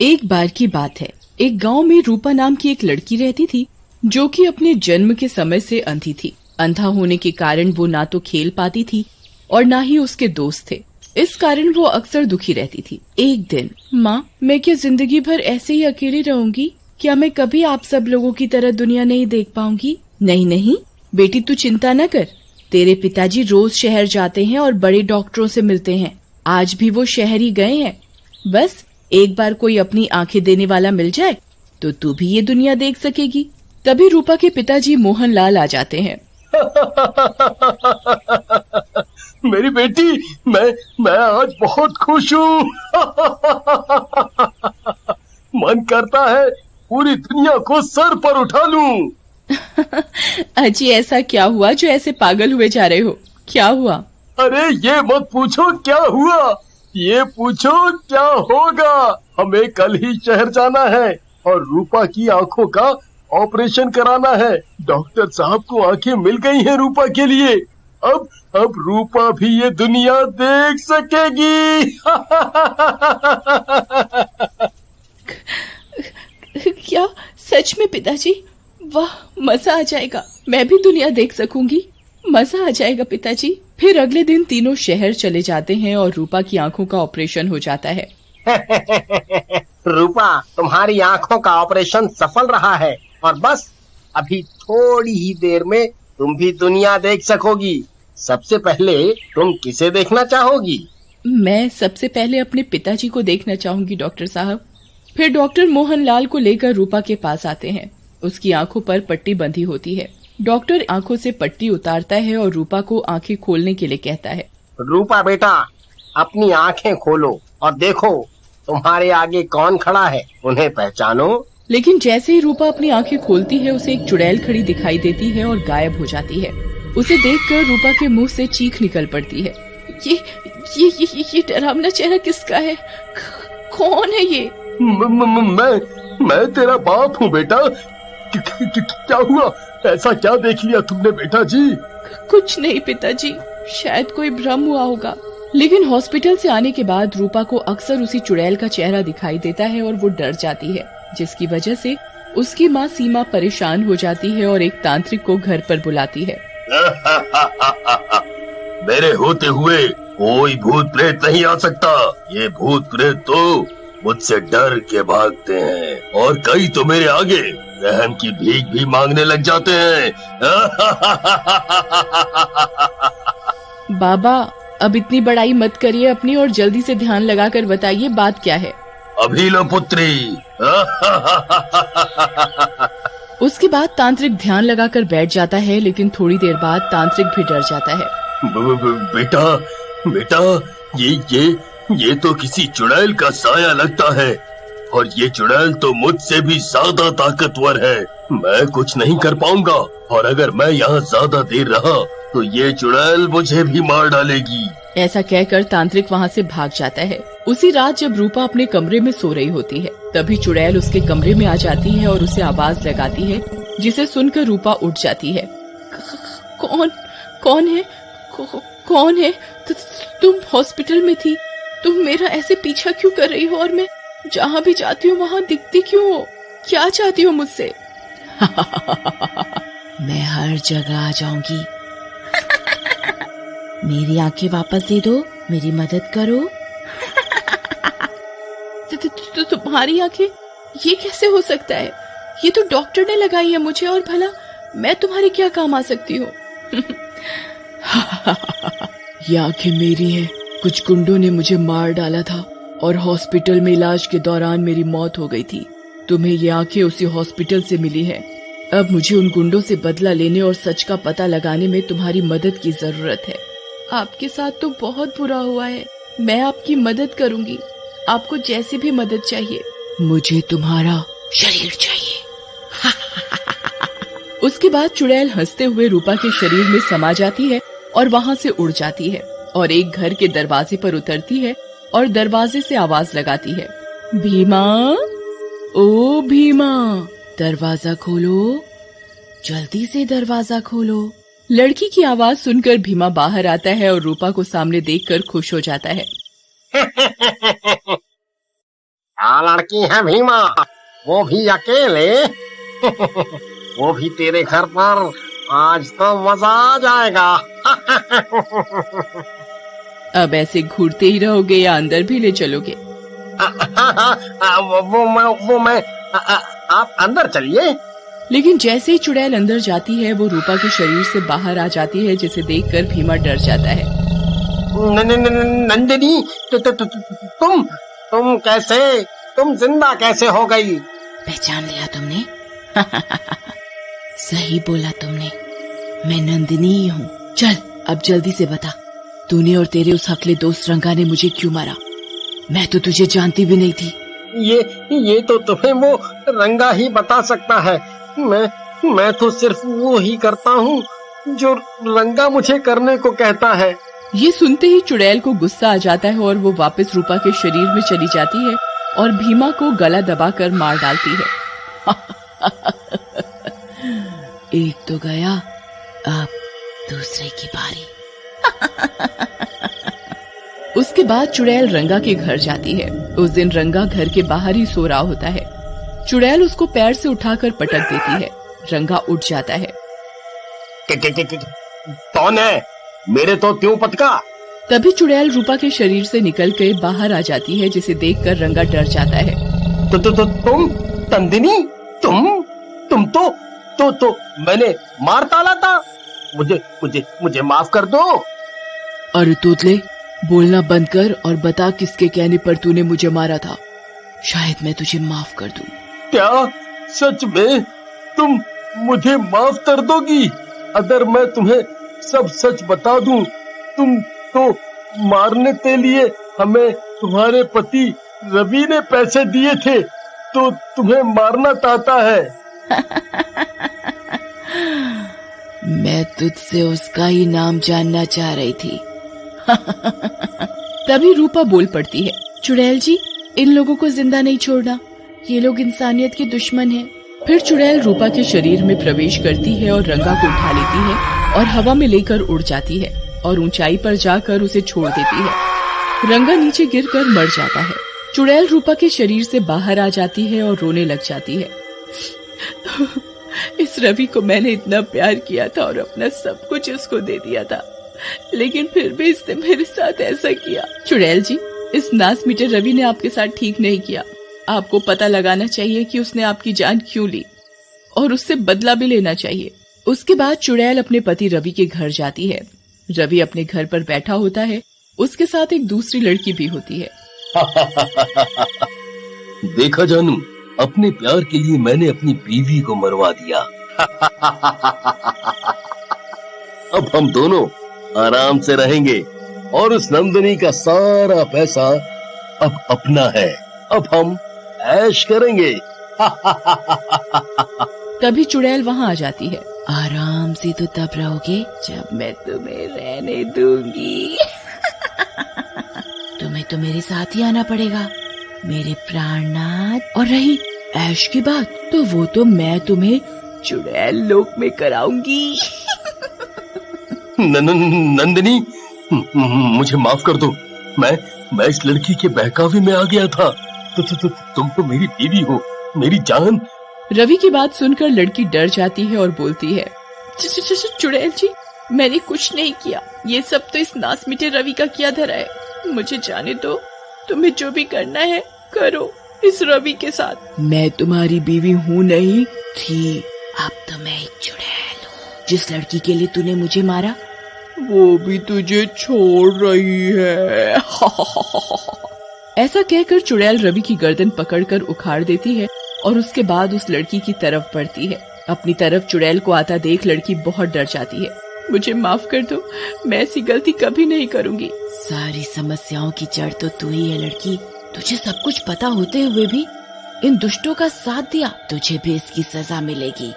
एक बार की बात है, एक गांव में रूपा नाम की एक लड़की रहती थी जो कि अपने जन्म के समय से अंधी थी। अंधा होने के कारण वो ना तो खेल पाती थी और ना ही उसके दोस्त थे। इस कारण वो अक्सर दुखी रहती थी। एक दिन, माँ, मैं क्या जिंदगी भर ऐसे ही अकेली रहूंगी? क्या मैं कभी आप सब लोगों की तरह दुनिया नहीं देख पाऊंगी? नहीं नहीं बेटी, तू चिंता न कर। तेरे पिताजी रोज शहर जाते हैं और बड़े डॉक्टरों से मिलते हैं। आज भी वो शहर ही गए हैं। बस एक बार कोई अपनी आंखें देने वाला मिल जाए तो तू भी ये दुनिया देख सकेगी। तभी रूपा के पिताजी मोहन लाल आ जाते हैं। मेरी बेटी, मैं आज बहुत खुश हूँ। मन करता है पूरी दुनिया को सर पर उठा लूं। अजी, ऐसा क्या हुआ जो ऐसे पागल हुए जा रहे हो? क्या हुआ? अरे ये मत पूछो क्या हुआ, ये पूछो क्या होगा। हमें कल ही शहर जाना है और रूपा की आंखों का ऑपरेशन कराना है। डॉक्टर साहब को आंखें मिल गई हैं रूपा के लिए। अब रूपा भी ये दुनिया देख सकेगी। क्या सच में पिताजी? वाह, मजा आ जाएगा। मैं भी दुनिया देख सकूंगी। मजा आ जाएगा पिताजी। फिर अगले दिन तीनों शहर चले जाते हैं और रूपा की आंखों का ऑपरेशन हो जाता है। रूपा, तुम्हारी आंखों का ऑपरेशन सफल रहा है और बस अभी थोड़ी ही देर में तुम भी दुनिया देख सकोगी। सबसे पहले तुम किसे देखना चाहोगी? मैं सबसे पहले अपने पिताजी को देखना चाहूंगी डॉक्टर साहब। फिर डॉक्टर मोहन लाल को लेकर रूपा के पास आते हैं। उसकी आंखों पर पट्टी बंधी होती है। डॉक्टर आंखों से पट्टी उतारता है और रूपा को आंखें खोलने के लिए कहता है। रूपा बेटा, अपनी आंखें खोलो और देखो तुम्हारे आगे कौन खड़ा है, उन्हें पहचानो। लेकिन जैसे ही रूपा अपनी आंखें खोलती है, उसे एक चुड़ैल खड़ी दिखाई देती है और गायब हो जाती है। उसे देखकर रूपा के मुंह से चीख निकल पड़ती है। ये डरावना चेहरा किसका है? कौन है ये? मैं तेरा बाप हूँ बेटा। क्या हुआ? ऐसा क्या देख लिया तुमने बेटा जी? कुछ नहीं पिताजी, शायद कोई भ्रम हुआ होगा। लेकिन हॉस्पिटल से आने के बाद रूपा को अक्सर उसी चुड़ैल का चेहरा दिखाई देता है और वो डर जाती है, जिसकी वजह से उसकी माँ सीमा परेशान हो जाती है और एक तांत्रिक को घर पर बुलाती है। मेरे होते हुए कोई भूत प्रेत नहीं आ सकता। ये भूत प्रेत तो मुझसे डर के भागते हैं और कई तो मेरे आगे रहम की भीख भी मांगने लग जाते हैं। बाबा, अब इतनी बड़ाई मत करिए अपनी और जल्दी से ध्यान लगाकर बताइए बात क्या है। अभी लो पुत्री। उसके बाद तांत्रिक ध्यान लगाकर बैठ जाता है, लेकिन थोड़ी देर बाद तांत्रिक भी डर जाता है। बेटा, ये तो किसी चुड़ैल का साया लगता है और ये चुड़ैल तो मुझसे भी ज्यादा ताकतवर है। मैं कुछ नहीं कर पाऊंगा और अगर मैं यहाँ ज्यादा देर रहा तो ये चुड़ैल मुझे भी मार डालेगी। ऐसा कहकर तांत्रिक वहाँ से भाग जाता है। उसी रात जब रूपा अपने कमरे में सो रही होती है, तभी चुड़ैल उसके कमरे में आ जाती है और उसे आवाज लगाती है, जिसे सुनकर रूपा उठ जाती है। कौन है? कौन है? तुम हॉस्पिटल में थी। तुम मेरा ऐसे पीछा क्यों कर रही हो और मैं जहाँ भी जाती हूँ वहाँ दिखती क्यों हो? क्या चाहती हो मुझसे? मैं हर जगह आ जाऊंगी। मेरी आंखें वापस दे दो, मेरी मदद करो। तुम्हारी आंखें? ये कैसे हो सकता है? ये तो डॉक्टर ने लगाई है मुझे, और भला मैं तुम्हारे क्या काम आ सकती हूँ? ये आंखें मेरी हैं। कुछ गुंडों ने मुझे मार डाला था और हॉस्पिटल में इलाज के दौरान मेरी मौत हो गई थी। तुम्हें ये आंखें उसी हॉस्पिटल से मिली है। अब मुझे उन गुंडों से बदला लेने और सच का पता लगाने में तुम्हारी मदद की जरूरत है। आपके साथ तो बहुत बुरा हुआ है। मैं आपकी मदद करूंगी। आपको जैसी भी मदद चाहिए। मुझे तुम्हारा शरीर चाहिए। उसके बाद चुड़ैल हंसते हुए रूपा के शरीर में समा जाती है और वहाँ से उड़ जाती है और एक घर के दरवाजे पर उतरती है और दरवाजे से आवाज लगाती है, भीमा, ओ भीमा, दरवाजा खोलो, जल्दी से दरवाजा खोलो। लड़की की आवाज सुनकर भीमा बाहर आता है और रूपा को सामने देखकर खुश हो जाता है। क्या लड़की है भीमा, वो भी अकेले। वो भी तेरे घर पर, आज तो मजा आ जाएगा। अब ऐसे घूरते ही रहोगे या अंदर भी ले चलोगे? वो मैं आप अंदर चलिए। लेकिन जैसे ही चुड़ैल अंदर जाती है वो रूपा के शरीर से बाहर आ जाती है, जिसे देखकर भीमा डर जाता है। नंदिनी, तुम कैसे, तुम जिंदा कैसे हो गई? पहचान लिया तुमने? सही बोला तुमने, मैं नंदिनी ही हूँ। चल अब जल्दी से बता, तूने और तेरे उस हकले दोस्त रंगा ने मुझे क्यों मारा? मैं तो तुझे जानती भी नहीं थी। ये तो तुम्हें वो रंगा ही बता सकता है। मैं तो सिर्फ वो ही करता हूँ जो रंगा मुझे करने को कहता है। ये सुनते ही चुड़ैल को गुस्सा आ जाता है और वो वापस रूपा के शरीर में चली जाती है और भीमा को गला दबाकर मार डालती है। एक तो गया, अब दूसरे की बारी। उसके बाद चुड़ैल रंगा के घर जाती है। उस दिन रंगा घर के बाहर ही सो रहा होता है। चुड़ैल उसको पैर से उठाकर पटक देती है। रंगा उठ जाता है। कौन है? मेरे तो क्यों पटका? तभी चुड़ैल रूपा के शरीर से निकल कर बाहर आ जाती है, जिसे देखकर रंगा डर जाता है। तुम नंदिनी, तुम तो मैंने मार डाला था। मुझे माफ कर दो। अरे तोतले, बोलना बंद कर और बता किसके कहने पर तूने मुझे मारा था। शायद मैं तुझे माफ कर दूं। क्या सच में तुम मुझे माफ कर दोगी? अगर मैं तुम्हें सब सच बता दूं, तुम तो मारने के लिए हमें तुम्हारे पति रवि ने पैसे दिए थे, तो तुम्हें मारना चाहता है। मैं तुझसे उसका ही नाम जानना चाह रही थी। तभी रूपा बोल पड़ती है, चुड़ैल जी, इन लोगों को जिंदा नहीं छोड़ना, ये लोग इंसानियत के दुश्मन हैं। फिर चुड़ैल रूपा के शरीर में प्रवेश करती है और रंगा को उठा लेती है और हवा में लेकर उड़ जाती है और ऊंचाई पर जाकर उसे छोड़ देती है। रंगा नीचे गिरकर मर जाता है। चुड़ैल रूपा के शरीर से बाहर आ जाती है और रोने लग जाती है। इस रवि को मैंने इतना प्यार किया था और अपना सब कुछ उसको दे दिया था, लेकिन फिर भी इसने मेरे साथ ऐसा किया। चुड़ैल जी, इस नास मीठे रवि ने आपके साथ ठीक नहीं किया। आपको पता लगाना चाहिए कि उसने आपकी जान क्यों ली और उससे बदला भी लेना चाहिए। उसके बाद चुड़ैल अपने पति रवि के घर जाती है। रवि अपने घर पर बैठा होता है। उसके साथ एक दूसरी लड़की भी होती है। देखा जानू, अपने प्यार के लिए मैंने अपनी बीवी को मरवा दिया। अब हम दोनों आराम से रहेंगे और उस नंदिनी का सारा पैसा अब अपना है। अब हम ऐश करेंगे। तभी चुड़ैल वहाँ आ जाती है। आराम से तो तब रहोगे जब मैं तुम्हें रहने दूंगी। तुम्हें तो मेरे साथ ही आना पड़ेगा, मेरे प्राणनाथ। और रही ऐश की बात, तो वो तो मैं तुम्हें चुड़ैल लोक में कराऊंगी। नंदिनी, मुझे माफ कर दो। मैं इस लड़की के बहकावे में आ गया था। तुम तो मेरी बीवी हो, मेरी जान। रवि की बात सुनकर लड़की डर जाती है और बोलती है, चुड़ैल जी, मैंने कुछ नहीं किया। ये सब तो इस नास मीठे रवि का किया धरा है। मुझे जाने दो, तुम्हें जो भी करना है करो इस रवि के साथ। मैं तुम्हारी बीवी हूँ नहीं थी, अब तो मैं एक चुड़ैल हूँ। जिस लड़की के लिए तूने मुझे मारा, वो भी तुझे छोड़ रही है। ऐसा कहकर चुड़ैल रवि की गर्दन पकड़कर उखाड़ देती है और उसके बाद उस लड़की की तरफ बढ़ती है। अपनी तरफ चुड़ैल को आता देख लड़की बहुत डर जाती है। मुझे माफ कर दो, मैं ऐसी गलती कभी नहीं करूंगी। सारी समस्याओं की जड़ तो तू ही है लड़की। तुझे सब कुछ पता होते हुए भी इन दुष्टों का साथ दिया, तुझे भी इसकी सजा मिलेगी।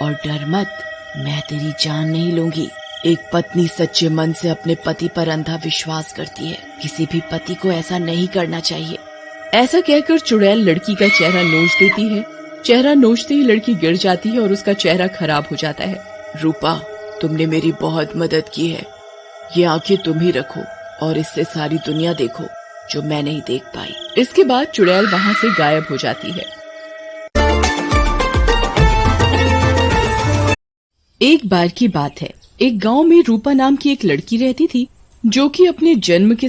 और डर मत, मैं तेरी जान नहीं लूंगी। एक पत्नी सच्चे मन से अपने पति पर अंधा विश्वास करती है। किसी भी पति को ऐसा नहीं करना चाहिए। ऐसा कहकर चुड़ैल लड़की का चेहरा नोच देती है। चेहरा नोचते ही लड़की गिर जाती है और उसका चेहरा खराब हो जाता है। रूपा, तुमने मेरी बहुत मदद की है। ये आंखें तुम ही रखो और इससे सारी दुनिया देखो। जो मैं नहीं देख पाई। इसके बाद चुड़ैल वहाँ से गायब हो जाती है। एक बार की बात है, एक गांव में रूपा नाम की एक लड़की रहती थी, जो कि अपने जन्म के